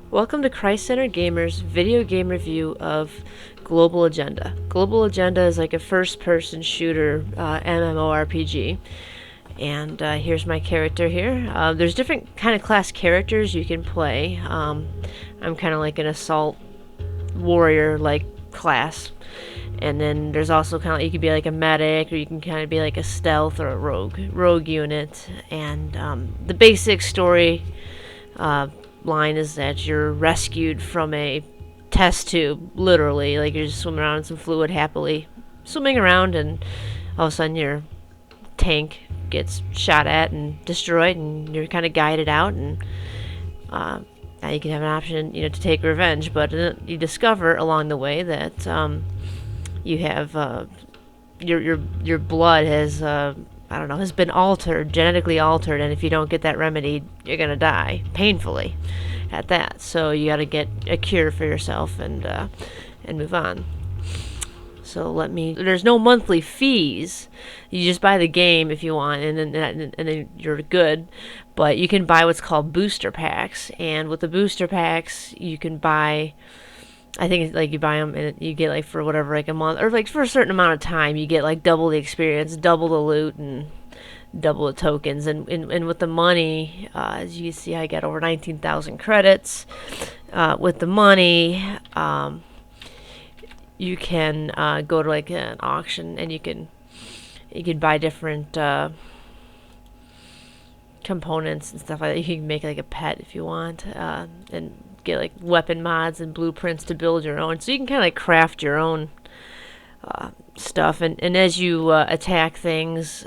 Welcome to Christ-Centered Gamers video game review of Global Agenda. Global Agenda is like a first-person shooter MMORPG. And here's my character here. There's different kind of class characters you can play. I'm kind of like an assault warrior like class. And then there's also kind of, you could be like a medic, or you can kind of be like a stealth or a rogue unit. And the basic story line is that you're rescued from a test tube, literally. Like, you're just swimming around in some fluid, happily swimming around, and all of a sudden your tank gets shot at and destroyed, and you're kind of guided out, and now you can have an option, to take revenge. But you discover along the way that you have your blood has has been altered, genetically altered, and if you don't get that remedy, you're gonna die painfully at that. So you got to get a cure for yourself and move on. So there's no monthly fees. You just buy the game if you want, and then you're good. But you can buy what's called booster packs, and with the booster packs, you can buy, I think it's like you buy them and you get like for whatever, like a month, or like for a certain amount of time, you get like double the experience, double the loot, and double the tokens. And with the money, as you can see, I got over 19,000 credits. With the money, you can go to like an auction, and you can buy different components and stuff like that. You can make like a pet if you want, and get like weapon mods and blueprints to build your own. So you can kind of like craft your own stuff. And as you attack things,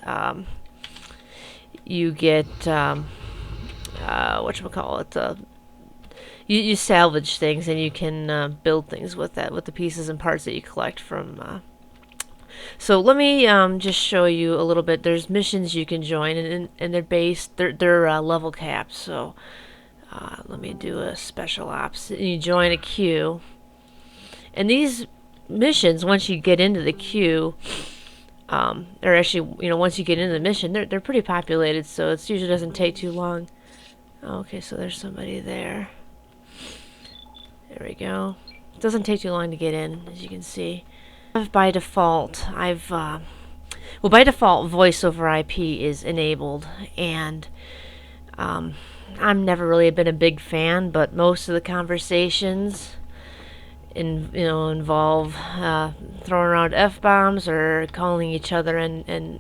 you get whatchamacallit, you salvage things, and you can build things with the pieces and parts that you collect from. So let me just show you a little bit. There's missions you can join, and they're level capped. So let me do a special ops. You join a queue, and these missions, once you get into the queue, or actually, once you get into the mission, they're pretty populated, so it usually doesn't take too long. Okay, so there's somebody there. There we go. It doesn't take too long to get in, as you can see. By default, by default, voice over IP is enabled, and I've never really been a big fan, but most of the conversations involve throwing around F-bombs or calling each other and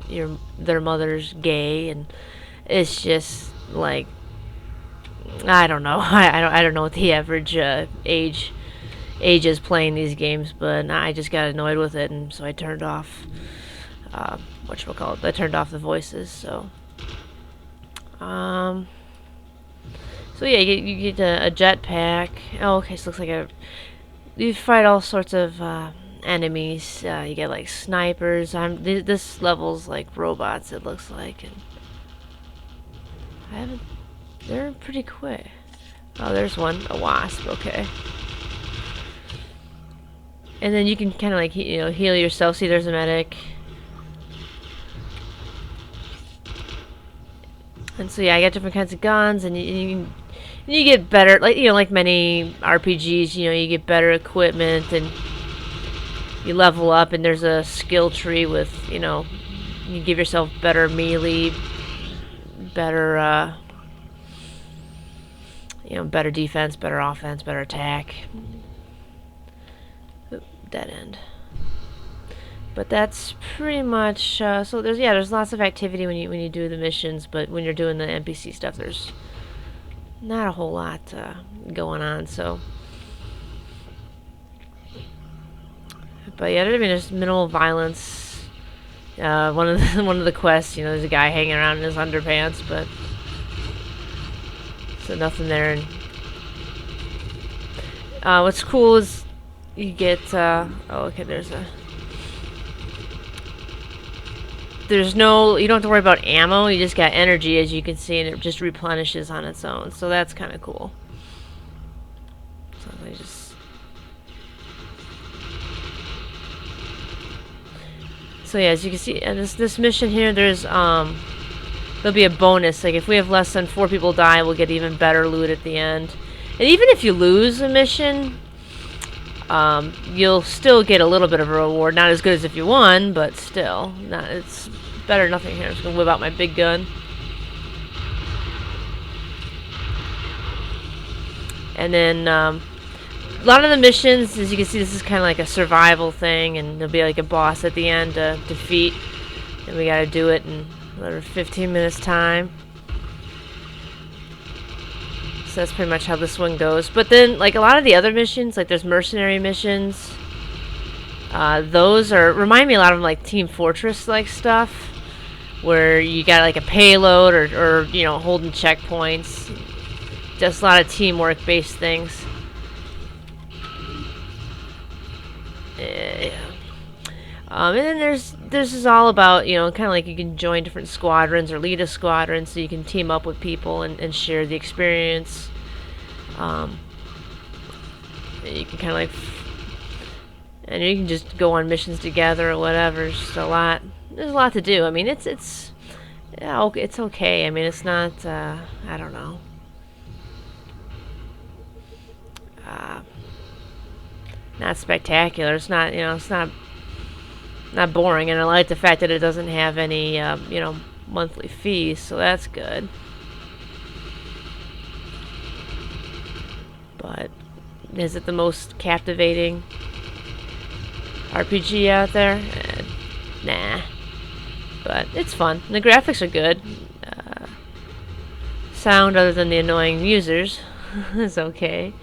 their mother's gay, and it's just like, I don't know. I don't know what the average age is playing these games, but I just got annoyed with it, and so I turned off I turned off the voices. So so yeah, you get a jetpack. Oh, okay, so it looks like you fight all sorts of enemies. You get like snipers. This level's like robots, it looks like, and they're pretty quick. Oh, there's one, a wasp. Okay. And then you can kind of like heal yourself. See, there's a medic. And so yeah, I got different kinds of guns, and you get better, like many RPGs, you get better equipment, and you level up, and there's a skill tree with, you give yourself better melee, better better defense, better offense, better attack. Oop, dead end. But that's pretty much so. There's lots of activity when you do the missions, but when you're doing the NPC stuff, there's not a whole lot going on. So, but yeah, there's minimal violence. One of the quests, there's a guy hanging around in his underpants, but so nothing there. And what's cool is you get okay, you don't have to worry about ammo. You just got energy, as you can see, and it just replenishes on its own. So that's kind of cool. So yeah, as you can see, this mission here, there'll be a bonus. Like if we have less than 4 people die, we'll get even better loot at the end. And even if you lose a mission, you'll still get a little bit of a reward. Not as good as if you won, but still. It's better than nothing here. I'm just going to whip out my big gun. And then a lot of the missions, as you can see, this is kind of like a survival thing, and there'll be like a boss at the end to defeat, and we gotta do it in another 15 minutes time. So that's pretty much how this one goes. But then, like a lot of the other missions, like there's mercenary missions. Those remind me a lot of like Team Fortress like stuff, where you got like a payload or you know, holding checkpoints. Just a lot of teamwork based things. Yeah. And then this is all about, you know, kind of like you can join different squadrons or lead a squadron, so you can team up with people and share the experience. You can kind of like, and you can just go on missions together or whatever. It's just a lot. There's a lot to do. I mean, it's okay. I mean, it's not. I don't know. Not spectacular. It's not, you know, it's not boring, and I like the fact that it doesn't have any, you know, monthly fees, so that's good. But is it the most captivating RPG out there? Nah. But it's fun. The graphics are good. Sound, other than the annoying users, is okay.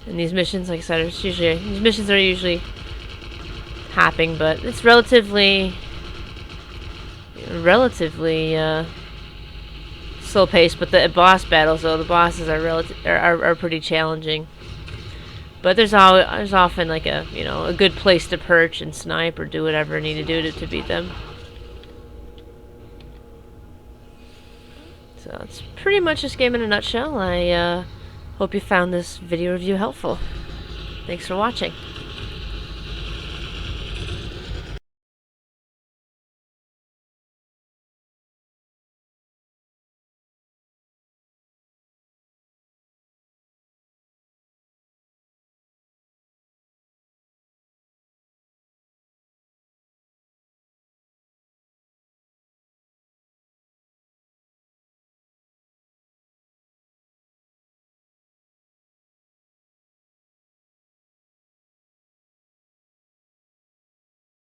And these missions, like I said, these missions are usually hopping, but it's relatively slow paced. But the boss battles, though, the bosses are pretty challenging. But there's often like a, you know, a good place to perch and snipe or do whatever you need to do to beat them. So that's pretty much this game in a nutshell. I hope you found this video review helpful. Thanks for watching.